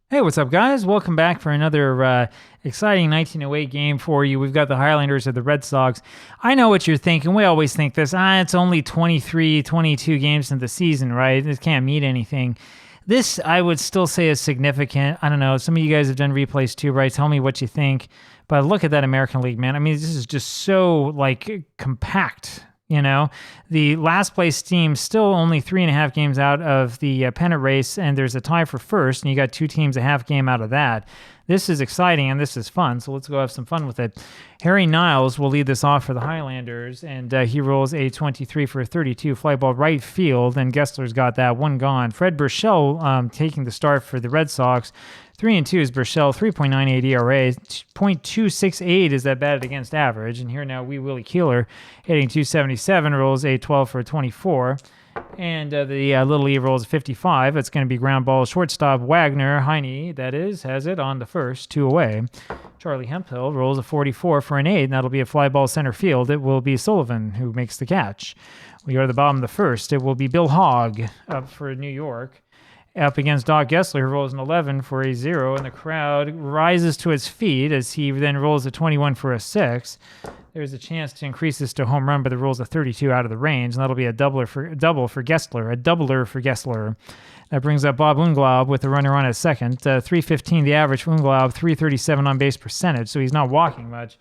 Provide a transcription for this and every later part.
Hey, what's up, guys? Welcome back for another exciting 1908 game for you. We've got the Highlanders of the Red Sox. I know what you're thinking. We always think this. It's only 23, 22 games in the season, right? It can't mean anything. This, I would still say, is significant. I don't know. Some of you guys have done replays too, right? Tell me what you think. But look at that American League, man. I mean, this is just so, compact. The last place team still only 3.5 games out of the pennant race, and there's a tie for first, and you got two teams a half game out of that. This is exciting, and this is fun, so let's go have some fun with it. Harry Niles will lead this off for the Highlanders, and he rolls a 23 for a 32 fly ball right field, and Gessler's got that one gone. Fred Burchell taking the start for the Red Sox. 3-2 is Burchell, 3.98 ERA, 0.268 is that batted against average. And here now, Willie Keeler hitting 277, rolls a 12 for a 24. And the little E rolls a 55. It's going to be ground ball. Shortstop Wagner, Heine, that is, has it on the first, 2 away. Charlie Hemphill rolls a 44 for an 8, and that'll be a fly ball center field. It will be Sullivan who makes the catch. We go to the bottom of the first. It will be Bill Hogg up for New York. Up against Doc Gessler, who rolls an 11 for a 0, and the crowd rises to its feet as he then rolls a 21 for a 6. There's a chance to increase this to a home run, but the rolls a 32 out of the range, and that'll be a double for Gessler. That brings up Bob Unglaub with the runner on at second. 315 the average for Unglaub, 337 on base percentage, so he's not walking much.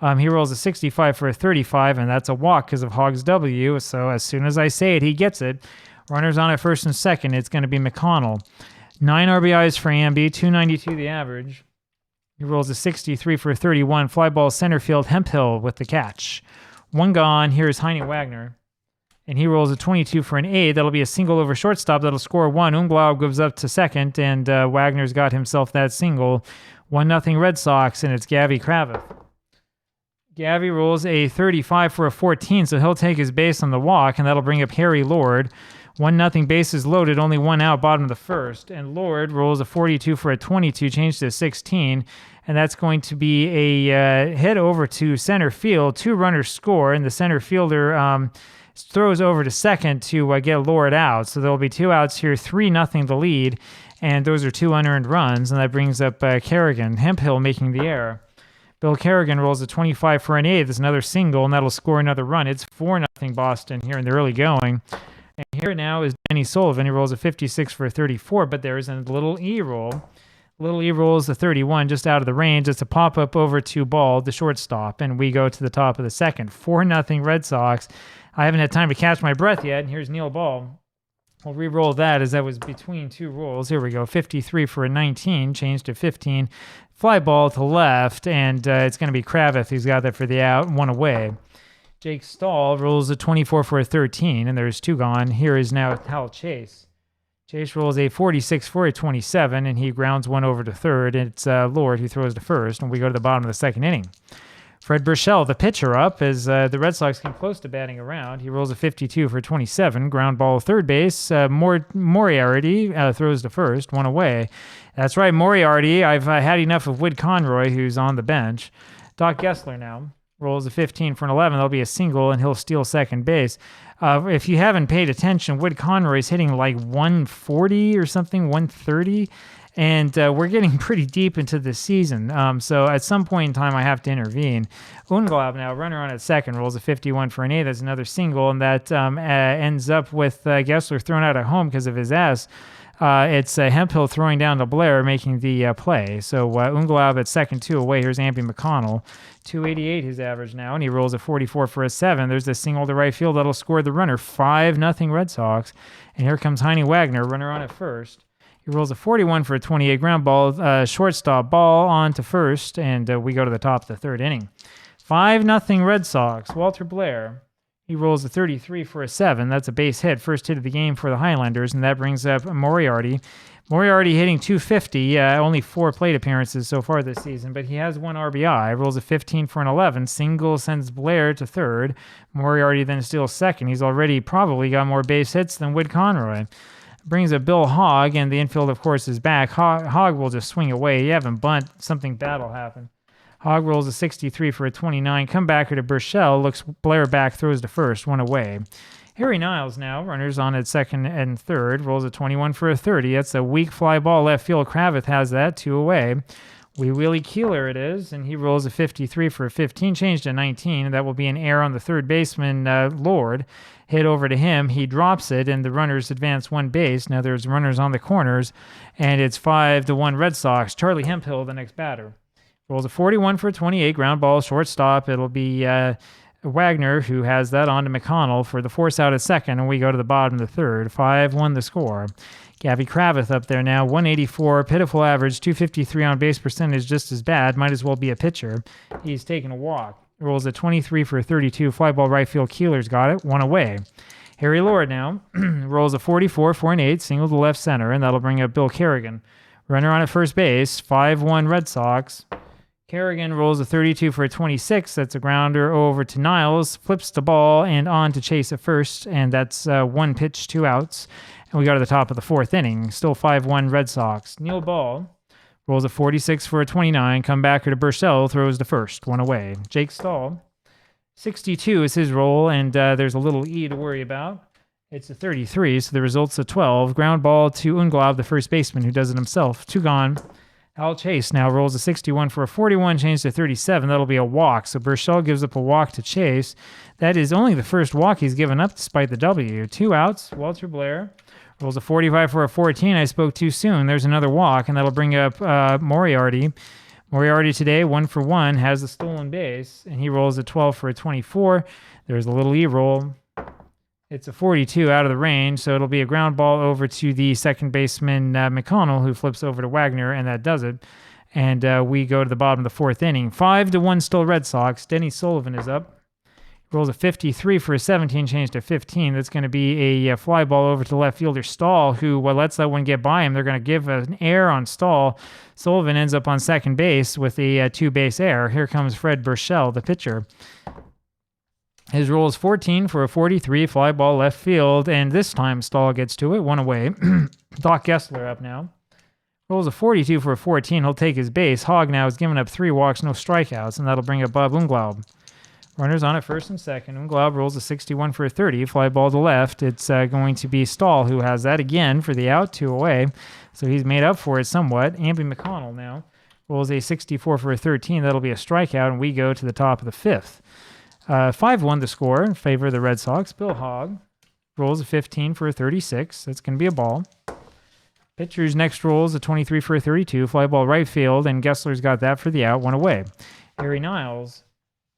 He rolls a 65 for a 35, and that's a walk because of Hogg's W, so as soon as I say it, he gets it. Runners on at first and second, it's going to be McConnell. 9 RBIs for Amby, 292 the average. He rolls a 63 for a 31. Fly ball center field, Hemphill with the catch. One gone, here's Heine Wagner. And he rolls a 22 for an 8. That'll be a single over shortstop. That'll score 1. Unglaub goes up to second, and Wagner's got himself that single. 1-0 Red Sox, and it's Gavy Kravitz. Gavy rolls a 35 for a 14, so he'll take his base on the walk, and that'll bring up Harry Lord. 1-0 bases loaded, only one out, bottom of the first. And Lord rolls a 42 for a 22, changed to 16. And that's going to be a hit over to center field. 2 runners score, and the center fielder throws over to second to get Lord out. So there'll be 2 outs here, 3-0 the lead. And those are 2 unearned runs, and that brings up Kerrigan. Hemphill making the error. Bill Kerrigan rolls a 25 for an 8. There's another single, and that'll score another run. It's 4-0 Boston here in the early going. And here now is Denny Sullivan. He rolls a 56 for a 34, but there is a little E roll. Little E roll is the 31 just out of the range. It's a pop-up over to Ball, the shortstop, and we go to the top of the second. 4-0 Red Sox. I haven't had time to catch my breath yet, and here's Neil Ball. We'll re-roll that as that was between 2 rolls. Here we go, 53 for a 19, changed to 15. Fly ball to left, and it's going to be Kravitz who's got that for the out, 1 away. Jake Stahl rolls a 24 for a 13, and there's 2 gone. Here is now Hal Chase. Chase rolls a 46 for a 27, and he grounds 1 over to third. And it's Lord who throws to first, and we go to the bottom of the second inning. Fred Burchell, the pitcher, up as the Red Sox came close to batting around. He rolls a 52 for 27, ground ball third base. Moriarty throws to first, 1 away. That's right, Moriarty. I've had enough of Wood Conroy, who's on the bench. Doc Gessler now rolls a 15 for an 11. There'll be a single, and he'll steal second base. If you haven't paid attention, Wood Conroy's hitting like 140 or something, 130. And we're getting pretty deep into the season. So at some point in time, I have to intervene. Unglaub now, runner on at second, rolls a 51 for an 8. That's another single, and that ends up with Gessler thrown out at home because of his S. It's Hemphill throwing down to Blair, making the play. So Unglaub at second, 2 away. Here's Amby McConnell. 288 his average now, and he rolls a 44 for a 7. There's a single to right field that'll score the runner. 5-0 Red Sox. And here comes Heine Wagner, runner on at first. He rolls a 41 for a 28 ground ball, shortstop Ball on to first, and we go to the top of the third inning. 5-0 Red Sox. Walter Blair. He rolls a 33 for a 7. That's a base hit, first hit of the game for the Highlanders, and that brings up Moriarty. Moriarty hitting 250, only 4 plate appearances so far this season, but he has 1 RBI. Rolls a 15 for an 11. Single sends Blair to third. Moriarty then steals second. He's already probably got more base hits than Wood Conroy. Brings up Bill Hogg, and the infield, of course, is back. Hogg will just swing away. You have him bunt, something bad will happen. Hogg rolls a 63 for a 29. Comebacker to Burchell. Looks Blair back, throws to first, 1 away. Harry Niles now, runners on at second and third, rolls a 21 for a 30. That's a weak fly ball left field. Kravitz has that, 2 away. Willie Keeler it is, and he rolls a 53 for a 15, changed to 19. That will be an error on the third baseman, Lord. Hit over to him. He drops it, and the runners advance 1 base. Now there's runners on the corners, and it's 5-1 Red Sox. Charlie Hemphill, the next batter. Rolls a 41 for a 28, ground ball, shortstop. It'll be Wagner, who has that on to McConnell for the force out at second, and we go to the bottom of the third. 5-1 the score. Gavin Kravitz up there now, 184, pitiful average, 253 on base percentage, just as bad. Might as well be a pitcher. He's taking a walk. Rolls a 23 for a 32, fly ball right field. Keeler's got it, 1 away. Harry Lord now rolls a 44 for an 8, single to left center, and that'll bring up Bill Kerrigan. Runner on at first base, 5-1 Red Sox. Kerrigan rolls a 32 for a 26. That's a grounder over to Niles, flips the ball and on to Chase at first, and that's 1 pitch, 2 outs. And we go to the top of the 4th inning. Still 5-1 Red Sox. Neil Ball rolls a 46 for a 29. Comebacker to Burchell, throws the first, 1 away. Jake Stahl, 62 is his roll, and there's a little E to worry about. It's a 33, so the result's a 12. Ground ball to Unglaub, the first baseman, who does it himself. 2 gone. Al Chase now rolls a 61 for a 41, changed to 37. That'll be a walk. So Burchell gives up a walk to Chase. That is only the first walk he's given up despite the W. 2 outs. Walter Blair rolls a 45 for a 14. I spoke too soon. There's another walk, and that'll bring up Moriarty. Moriarty today, 1 for 1, has the stolen base, and he rolls a 12 for a 24. There's a little E roll. It's a 42 out of the range, so it'll be a ground ball over to the second baseman, McConnell, who flips over to Wagner, and that does it. And we go to the bottom of the 4th inning. 5-1 still Red Sox. Denny Sullivan is up. Rolls a 53 for a 17, changed to 15. That's going to be a fly ball over to left fielder Stahl, who lets that one get by him. They're going to give an error on Stahl. Sullivan ends up on second base with a 2-base error. Here comes Fred Burchell, the pitcher. His roll is 14 for a 43, fly ball left field, and this time Stahl gets to it, 1 away. Doc Gessler up now. Rolls a 42 for a 14, he'll take his base. Hogg now has given up 3 walks, no strikeouts, and that'll bring up Bob Unglaub. Runners on at first and second. Unglaub rolls a 61 for a 30, fly ball to left. It's going to be Stahl who has that again for the out, 2 away. So he's made up for it somewhat. Ambie McConnell now rolls a 64 for a 13, that'll be a strikeout, and we go to the top of the 5th. 5-1 the score in favor of the Red Sox. Bill Hogg rolls a 15 for a 36. That's going to be a ball. Pitcher's next rolls a 23 for a 32. Fly ball right field, and Gessler's got that for the out, 1 away. Harry Niles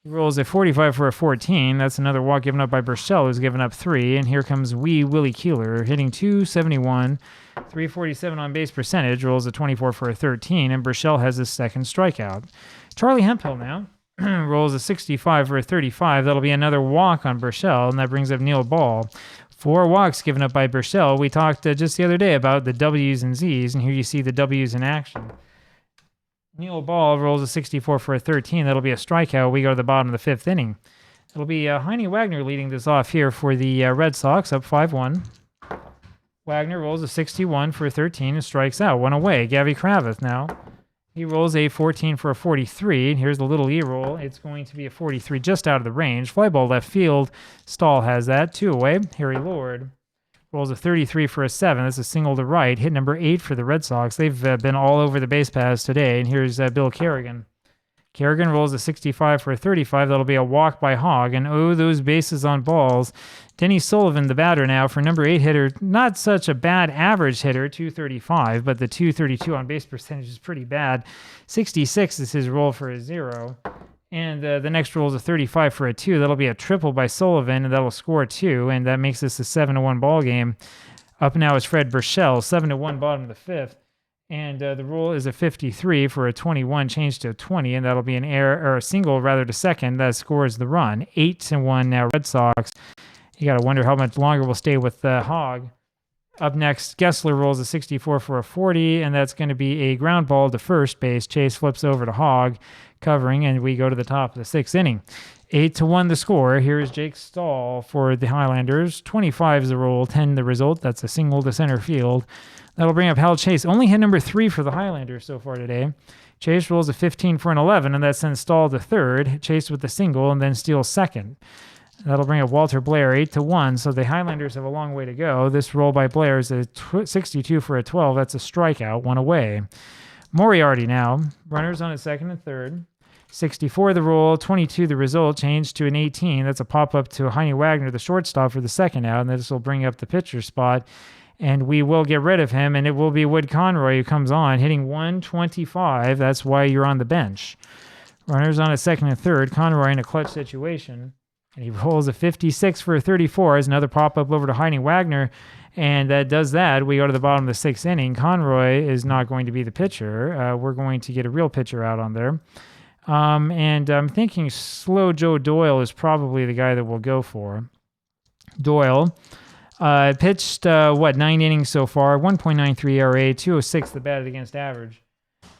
rolls a 45 for a 14. That's another walk given up by Burchell, who's given up 3. And here comes Willie Keeler, hitting 271, 347 on base percentage. Rolls a 24 for a 13, and Burchell has his second strikeout. Charlie Hemphill now rolls a 65 for a 35. That'll be another walk on Burchell, and that brings up Neil Ball. 4 walks given up by Burchell. We talked just the other day about the W's and Z's, and here you see the W's in action. Neil Ball rolls a 64 for a 13. That'll be a strikeout. We go to the bottom of the 5th inning. It'll be Heine Wagner leading this off here for the Red Sox, up 5-1. Wagner rolls a 61 for a 13 and strikes out, 1 away. Gavin Kravitz now. He rolls a 14 for a 43. Here's the little E roll. It's going to be a 43 just out of the range. Fly ball left field. Stahl has that, 2 away. Harry Lord rolls a 33 for a 7. That's a single to right. Hit number 8 for the Red Sox. They've been all over the base paths today. And here's Bill Kerrigan. Kerrigan rolls a 65 for a 35. That'll be a walk by Hogg. And those bases on balls. Denny Sullivan, the batter now, for number 8 hitter. Not such a bad average hitter, 235, but the 232 on base percentage is pretty bad. 66 is his roll for a 0. And the next roll is a 35 for a 2. That'll be a triple by Sullivan, and that'll score 2. And that makes this a 7-1 ball game. Up now is Fred Burchell, 7-1 bottom of the 5th. And the roll is a 53 for a 21, changed to a 20, and that'll be an error, or a single rather, to second. That scores the run. 8-1 now, Red Sox. You got to wonder how much longer we'll stay with Hogg. Up next, Gessler rolls a 64 for a 40, and that's going to be a ground ball to first base. Chase flips over to Hogg, covering, and we go to the top of the 6th inning. 8-1 the score. Here is Jake Stahl for the Highlanders. 25 is the roll, 10 the result. That's a single to center field. That'll bring up Hal Chase. Only hit number 3 for the Highlanders so far today. Chase rolls a 15 for an 11, and that sends Stahl to third. Chase with the single, and then steals second. That'll bring up Walter Blair 8-1. So the Highlanders have a long way to go. This roll by Blair is a 62 for a 12. That's a strikeout, one away. Moriarty now. Runners on a second and third. 64 the roll, 22 the result, changed to an 18. That's a pop-up to Heine Wagner, the shortstop, for the second out, and this will bring up the pitcher spot. And we will get rid of him, and it will be Wood Conroy who comes on, hitting 125. That's why you're on the bench. Runners on a second and third. Conroy in a clutch situation. And he rolls a 56 for a 34 as another pop-up over to Heine Wagner. And that does that. We go to the bottom of the sixth inning. Conroy is not going to be the pitcher. We're going to get a real pitcher out on there. And I'm thinking Slow Joe Doyle is probably the guy that we'll go for. Doyle pitched, 9 innings so far, 1.93 ERA, 206 the batted against average.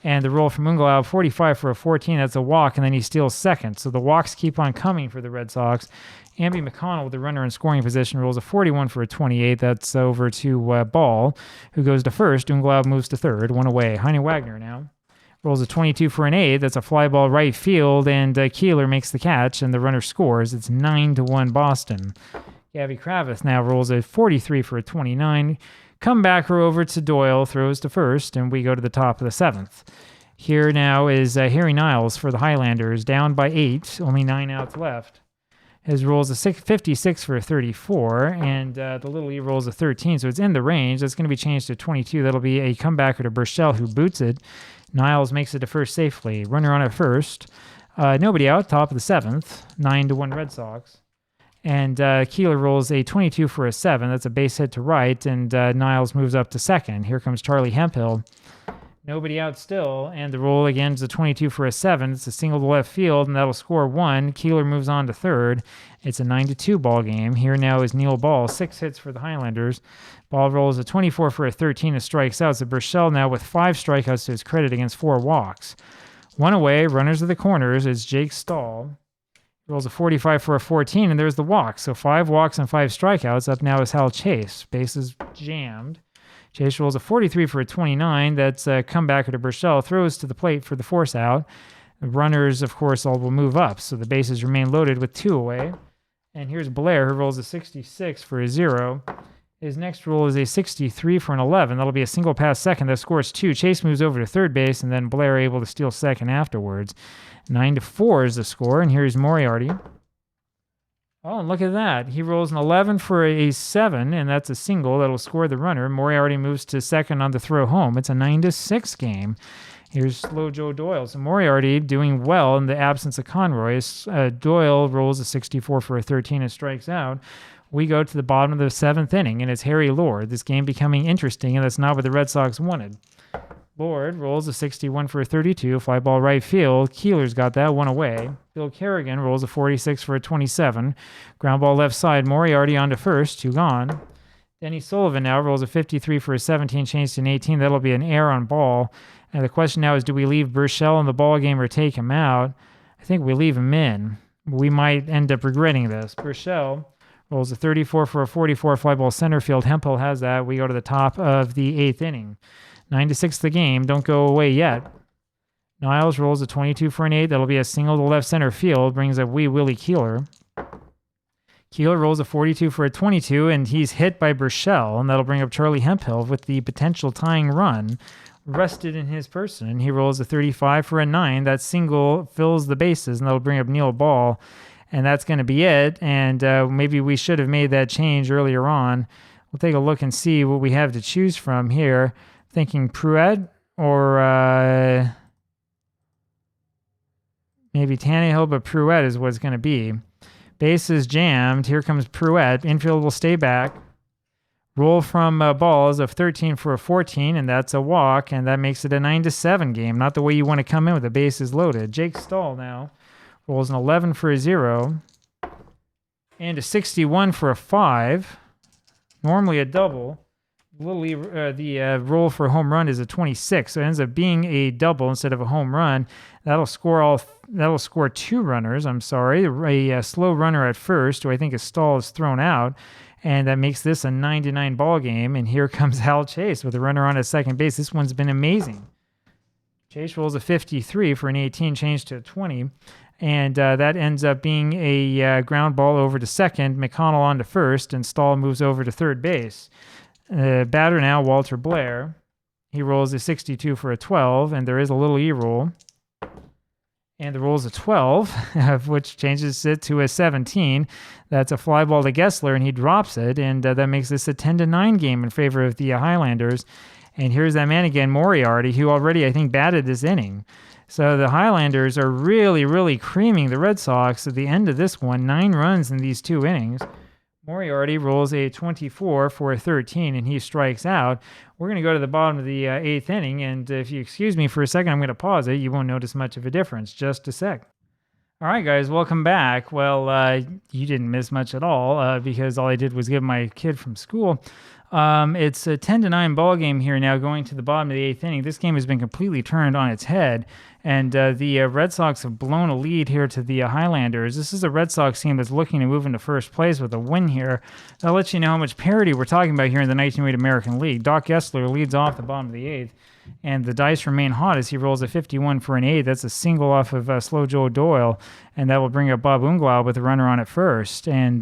And the roll from Unglau, 45 for a 14, that's a walk, and then he steals second. So the walks keep on coming for the Red Sox. Amby McConnell with the runner in scoring position rolls a 41 for a 28. That's over to Ball, who goes to first. Unglau moves to third, one away. Heine Wagner now rolls a 22 for an 8. That's a fly ball right field, and Keeler makes the catch, and the runner scores. It's 9-1 Boston. Gabby Kravitz now rolls a 43 for a 29. Comebacker over to Doyle, throws to first, and we go to the top of the seventh. Here now is Harry Niles for the Highlanders, down by 8, only 9 outs left. His rolls a 56 for a 34, and the Little E rolls a 13, so it's in the range. That's going to be changed to 22. That'll be a comebacker to Burchell, who boots it. Niles makes it to first safely. Runner on at first. Nobody out, top of the seventh. 9-1 Red Sox. And Keeler rolls a 22 for a 7. That's a base hit to right, and Niles moves up to second. Here comes Charlie Hemphill. Nobody out still, and the roll again is a 22 for a 7. It's a single to left field, and that'll score 1. Keeler moves on to third. It's a 9-2 ball game. Here now is Neil Ball, 6 hits for the Highlanders. Ball rolls a 24 for a 13 and strikes out. So Burchell now with 5 strikeouts to his credit against 4 walks. One away, runners of the corners, is Jake Stahl. Rolls a 45 for a 14, and there's the walk. So 5 walks and 5 strikeouts. Up now is Hal Chase. Bases jammed. Chase rolls a 43 for a 29. That's a comebacker to Burchell. Throws to the plate for the force out. The runners, of course, all will move up. So the bases remain loaded with 2 away. And here's Blair, who rolls a 66 for a 0. His next roll is a 63 for an 11. That'll be a single pass second. That scores 2. Chase moves over to third base, and then Blair able to steal second afterwards. 9-4 is the score, and here's Moriarty. Oh, and look at that. He rolls an 11 for a 7, and that's a single that'll score the runner. Moriarty moves to second on the throw home. It's a 9-6 game. Here's Slow Joe Doyle. So Moriarty doing well in the absence of Conroy. Doyle rolls a 64 for a 13 and strikes out. We go to the bottom of the 7th inning, and it's Harry Lord. This game becoming interesting, and that's not what the Red Sox wanted. Lord rolls a 61 for a 32, fly ball right field. Keeler's got that, 1 away. Bill Kerrigan rolls a 46 for a 27. Ground ball left side, Moriarty on to first, 2 gone. Denny Sullivan now rolls a 53 for a 17, changed to an 18. That'll be an error on ball. And the question now is, do we leave Burchell in the ball game or take him out? I think we leave him in. We might end up regretting this. Burchell rolls a 34 for a 44, fly ball center field. Hemphill has that. We go to the top of the 8th inning. 9-6 the game. Don't go away yet. Niles rolls a 22 for an 8. That'll be a single to left center field. Brings up Wee Willie Keeler. Keeler rolls a 42 for a 22, and he's hit by Burchell, and that'll bring up Charlie Hemphill with the potential tying run rested in his person. And he rolls a 35 for a 9. That single fills the bases, and that'll bring up Neil Ball. And that's going to be it. And maybe we should have made that change earlier on. We'll take a look and see what we have to choose from here. Thinking Pruitt or maybe Tannehill, but Pruitt is what it's going to be. Bases jammed. Here comes Pruitt. Infield will stay back. Roll from balls of 13 for a 14, and that's a walk, and that makes it a 9-7 game. Not the way you want to come in with the bases loaded. Jake Stahl now rolls an 11 for a 0 and a 61 for a 5. Normally a double. The roll for a home run is a 26, so it ends up being a double instead of a home run. That'll score 2 runners. I'm sorry, a slow runner at first, who I think is Stahl is thrown out, and that makes this a 9-9 ball game. And here comes Hal Chase with a runner on at second base. This one's been amazing. Chase rolls a 53 for an 18, changed to a 20. And that ends up being a ground ball over to second, McConnell on to first, and Stahl moves over to third base. Batter now, Walter Blair. He rolls a 62 for a 12, and there is a little E rule. And the roll's a 12, which changes it to a 17. That's a fly ball to Gessler, and he drops it, and that makes this a 10-9 game in favor of the Highlanders. And here's that man again, Moriarty, who already, I think, batted this inning. So the Highlanders are really, really creaming the Red Sox at the end of this one. 9 runs in these 2 innings. Moriarty rolls a 24 for a 13, and he strikes out. We're going to go to the bottom of the 8th inning, and if you excuse me for a second, I'm going to pause it. You won't notice much of a difference. Just a sec. All right, guys, welcome back. Well, you didn't miss much at all because all I did was give my kid from school. It's a 10-9 ball game here now going to the bottom of the 8th inning. This game has been completely turned on its head, and the Red Sox have blown a lead here to the Highlanders. This is a Red Sox team that's looking to move into first place with a win here. That'll let you know how much parity we're talking about here in the 1908 American League. Doc Gessler leads off the bottom of the 8th, and the dice remain hot as he rolls a 51 for an 8. That's a single off of Slow Joe Doyle, and that will bring up Bob Unglau with a runner on at first. And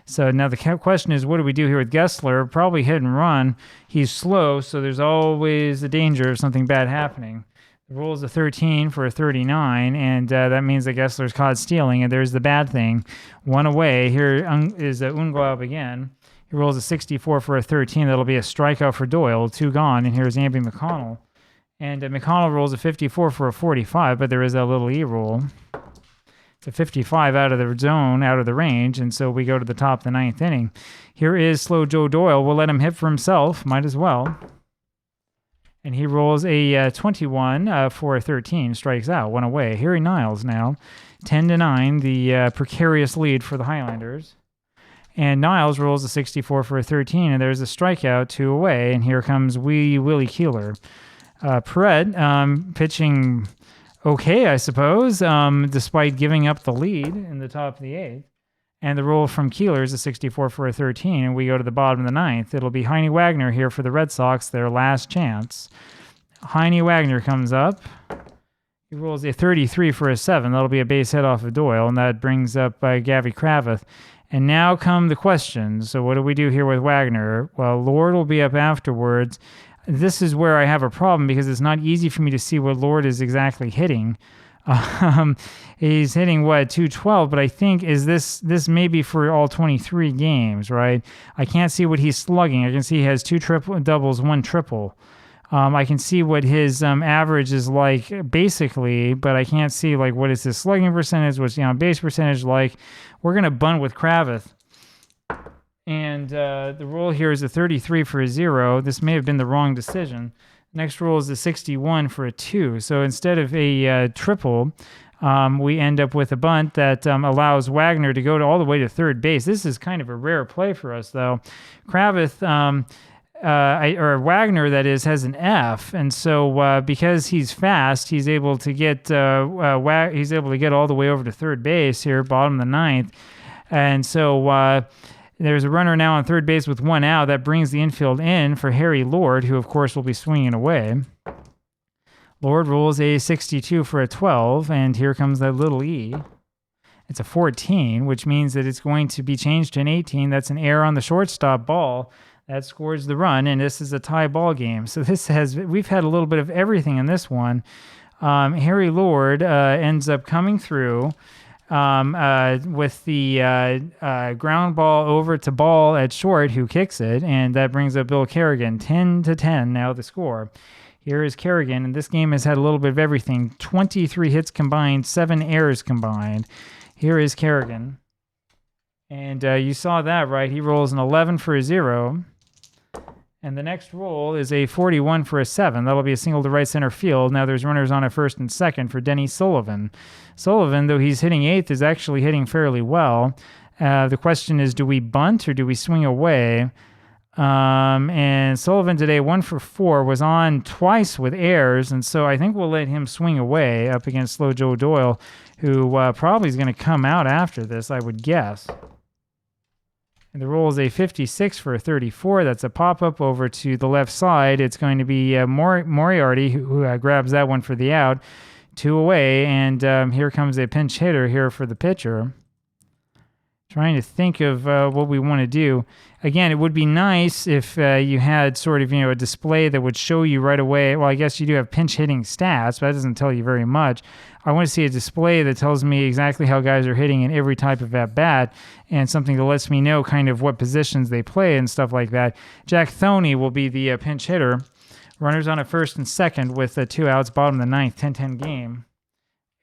so now the question is, what do we do here with Gessler? Probably hit and run. He's slow, so there's always a danger of something bad happening. The roll is a 13 for a 39, and that means that Gessler's caught stealing, and there's the bad thing. 1 away. Here is Unglau again. He rolls a 64 for a 13. That'll be a strikeout for Doyle. 2 gone, and here's Amby McConnell. And McConnell rolls a 54 for a 45, but there is a little E rule. It's a 55 out of the zone, out of the range, and so we go to the top of the 9th inning. Here is Slow Joe Doyle. We'll let him hit for himself. Might as well. And he rolls a 21 for a 13, strikes out, 1 away. Harry Niles now, 10-9, the precarious lead for the Highlanders. And Niles rolls a 64 for a 13, and there's a strikeout, 2 away. And here comes Willie Keeler. Perret pitching okay, I suppose, despite giving up the lead in the top of the 8th. And the roll from Keeler is a 64 for a 13, and we go to the bottom of the 9th. It'll be Heine Wagner here for the Red Sox, their last chance. Heine Wagner comes up. He rolls a 33 for a 7. That'll be a base hit off of Doyle, and that brings up Gavy Kravitz. And now come the questions. So what do we do here with Wagner? Well, Lord will be up afterwards. This is where I have a problem because it's not easy for me to see what Lord is exactly hitting. He's hitting 212, but I think this may be for all 23 games, right? I can't see what he's slugging. I can see he has 2 triple doubles, 1 triple. I can see what his average is like basically, but I can't see like what is his slugging percentage, what's the on-base percentage like. We're gonna bunt with Kravitz. And the roll here is a 33 for a 0. This may have been the wrong decision. Next roll is a 61 for a 2. So instead of a triple, we end up with a bunt that allows Wagner to go all the way to third base. This is kind of a rare play for us, though. Kravitz, or Wagner, that is, has an F, and so because he's fast, he's able to get all the way over to third base here, bottom of the 9th, and so. There's a runner now on third base with 1 out. That brings the infield in for Harry Lord, who, of course, will be swinging away. Lord rolls a 62 for a 12, and here comes that little E. It's a 14, which means that it's going to be changed to an 18. That's an error on the shortstop ball. That scores the run, and this is a tie ball game. So we've had a little bit of everything in this one. Harry Lord ends up coming through. With the ground ball over to Ball at short, who kicks it, and that brings up Bill Kerrigan. 10-10 now the score. Here is Kerrigan, and this game has had a little bit of everything. 23 hits combined, 7 errors combined. Here is Kerrigan. And you saw that, right? He rolls an 11 for a 0. And the next roll is a 41 for a 7. That'll be a single to right center field. Now there's runners on at first and second for Denny Sullivan. Sullivan, though he's hitting 8th, is actually hitting fairly well. The question is, do we bunt or do we swing away? And Sullivan today, 1 for 4, was on twice with errors, and so I think we'll let him swing away up against Slow Joe Doyle, who probably is going to come out after this, I would guess. And the roll is a 56 for a 34. That's a pop-up over to the left side. It's going to be Moriarty who grabs that one for the out. 2 away, and here comes a pinch hitter here for the pitcher. Trying to think of what we want to do. Again, it would be nice if you had sort of, a display that would show you right away. Well, I guess you do have pinch hitting stats, but that doesn't tell you very much. I want to see a display that tells me exactly how guys are hitting in every type of at-bat, and something that lets me know kind of what positions they play and stuff like that. Jack Thoney will be the pinch hitter. Runners on at first and second with 2 outs, bottom of the ninth, 10-10 game.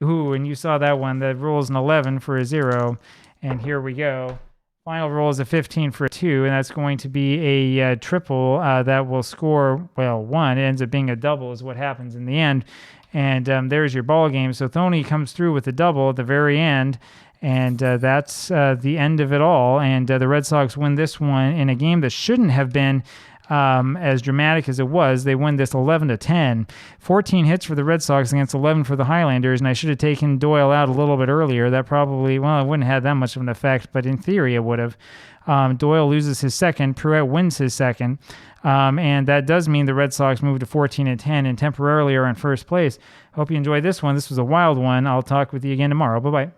Ooh, and you saw that one. The rule is an 11 for a 0. And here we go. Final roll is a 15 for a 2, and that's going to be a triple that will score, 1. It ends up being a double is what happens in the end. And there's your ball game. So Thoney comes through with a double at the very end, and that's the end of it all. And the Red Sox win this one in a game that shouldn't have been as dramatic as it was. They win this 11-10. 14 hits for the Red Sox against 11 for the Highlanders, and I should have taken Doyle out a little bit earlier. That probably, it wouldn't have had that much of an effect, but in theory it would have. Doyle loses his second. Pruitt wins his second. And that does mean the Red Sox move to 14-10 and temporarily are in first place. Hope you enjoyed this one. This was a wild one. I'll talk with you again tomorrow. Bye-bye.